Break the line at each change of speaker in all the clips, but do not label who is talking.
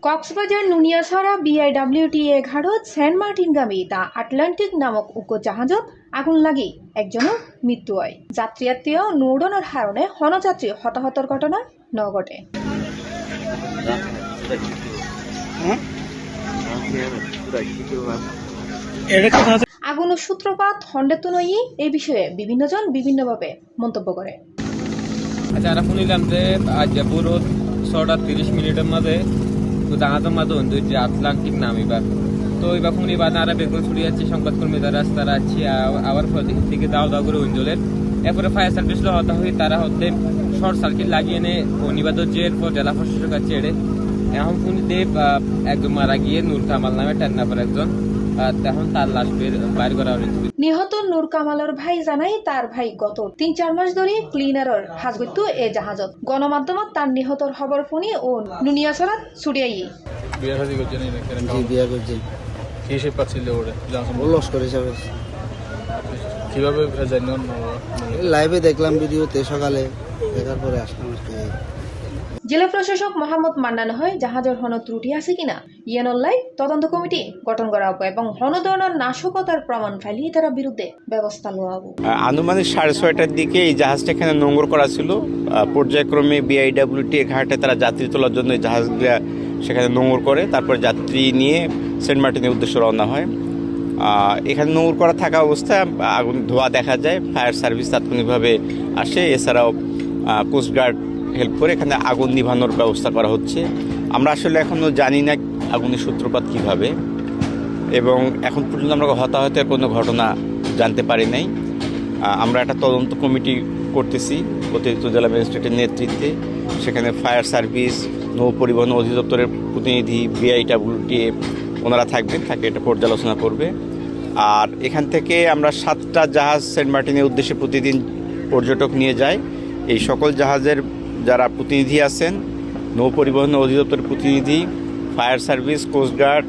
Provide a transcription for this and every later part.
Cox's Bazar Nuniachara BIWTA ঘাটত Saint মার্টিনগামী the Atlantic নামক উগ্রজাহাজত আগুন লাগি একজনের মৃত্যু হয়। যাত্রীয়াত্রীয় নৌডনের হারণে হনযাত্রী হতাহতর ঘটনা নঘটে। আগুনের সূত্রপাত হন্ডেতুনই এই বিষয়ে বিভিন্নজন বিভিন্নভাবে মন্তব্য করে।
আচ্ছা, আমরা শুনিলাম যে আজ পুরো 6:30 মাঝে জাহাজের মাধ্যমে যে আটলান্টিক নামিবার তো এবার শুনিবার না বেগুন ছুড়ে যাচ্ছে সংবাদকর্মী যারা তারা আছে আবার দিকে দাও দাও করে অঞ্চলের এরপরে ফায়ার সার্ভিস হতা হয়ে তারা হতে শর্ট সার্কিট লাগিয়ে এনে নিবাদ যে এরপর জেলা প্রশাসক কাছে এড়ে এখন শুনি দেব একজন মারা গিয়ে নূর কামাল নামে টেন্নাপার একজন তখন তার লাশ বাইর করা হয়েছিল।
নিহত নূর কামালের ভাই জানাই তার ভাই গত 3-4 মাস ধরে ক্লিনারের হাজ করতো এই জাহাজত। গণমাধ্যমত তার নিহতর খবর শুনি ও নুনিয়াছড়া ছুটিয়াই
কিভাবে লাইভে দেখলাম ভিডিওতে সকালে দেখার পরে আসলাম।
জেলা প্রশাসক মোহাম্মদ মান্নান হয় জাহাজের হন ত্রুটি আছে কিনা ইয়ানল্লাই তদন্ত কমিটি গঠন করা হবে এবং হন ধরনের নাশকতার প্রমাণ ফাইলিয়ে তার বিরুদ্ধে ব্যবস্থা নেওয়া হবে।
আনুমানিক 6:30টার দিকে এই জাহাজটা এখানে নোঙর করা ছিল। পর্যায়ক্রমে BIWTA ঘাটে তারা যাত্রী তোলার জন্য এই জাহাজগুলা সেখানে নোঙর করে, তারপর যাত্রী নিয়ে সেন্ট মার্টিনের উদ্দেশ্যে রওনা হয়। এখানে নোঙর করা থাকা অবস্থায় আগুন ধোঁয়া দেখা যায়, ফায়ার সার্ভিস তাৎক্ষণিকভাবে আসে, এছাড়াও কোস্টগার্ড হেল্প করে এখানে আগুন নিভানোর ব্যবস্থা করা হচ্ছে। আমরা আসলে এখনও জানি না আগুনের সূত্রপাত কীভাবে, এবং এখন পর্যন্ত আমরা হতাহতের কোনো ঘটনা জানতে পারি নাই। আমরা একটা তদন্ত কমিটি করতেছি অতিরিক্ত জেলা ম্যাজিস্ট্রেটের নেতৃত্বে। সেখানে ফায়ার সার্ভিস, নৌ পরিবহন অধিদপ্তরের প্রতিনিধি, BIWTA ওনারা থাকবেন, থাকে এটা পর্যালোচনা করবে। আর এখান থেকে আমরা 7টা জাহাজ সেন্ট মার্টিনের উদ্দেশ্যে প্রতিদিন পর্যটক নিয়ে যাই। এই সকল জাহাজের যারা প্রতিনিধি আছেন, নৌ পরিবহন অধিদপ্তরের প্রতিনিধি, ফায়ার সার্ভিস, কোস্টগার্ড,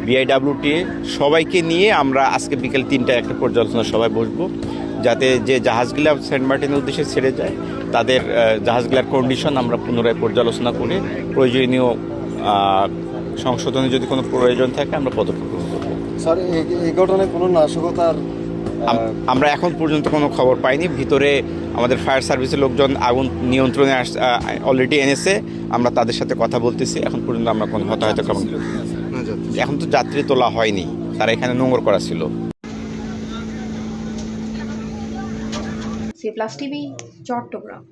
BIWTA সবাইকে নিয়ে আমরা আজকে বিকেল 3টায় একটা পর্যালোচনা সভায় বসবো, যাতে যে জাহাজগুলো সেন্ট মার্টিনের উদ্দেশ্যে ছেড়ে যায় তাদের জাহাজগুলোর কন্ডিশন আমরা পুনরায় পর্যালোচনা করে প্রয়োজনীয় সংশোধনে যদি কোনো প্রয়োজন থাকে আমরা পদক্ষেপ গ্রহণ করব।
স্যার, এই ঘটনায় কোনো নাশকতার
আমরা এখন পর্যন্ত কোনো খবর পাইনি। ভিতরে আমাদের ফায়ার সার্ভিসের লোকজন আগুন নিয়ন্ত্রণে অলরেডি এনেছে, আমরা তাদের সাথে কথা বলতেছি। এখন পর্যন্ত আমরা কোনো হতাহত খবর, এখন তো যাত্রী তোলা হয়নি, তারা এখানে নোঙর করা ছিল।
C+ TV Chittagong.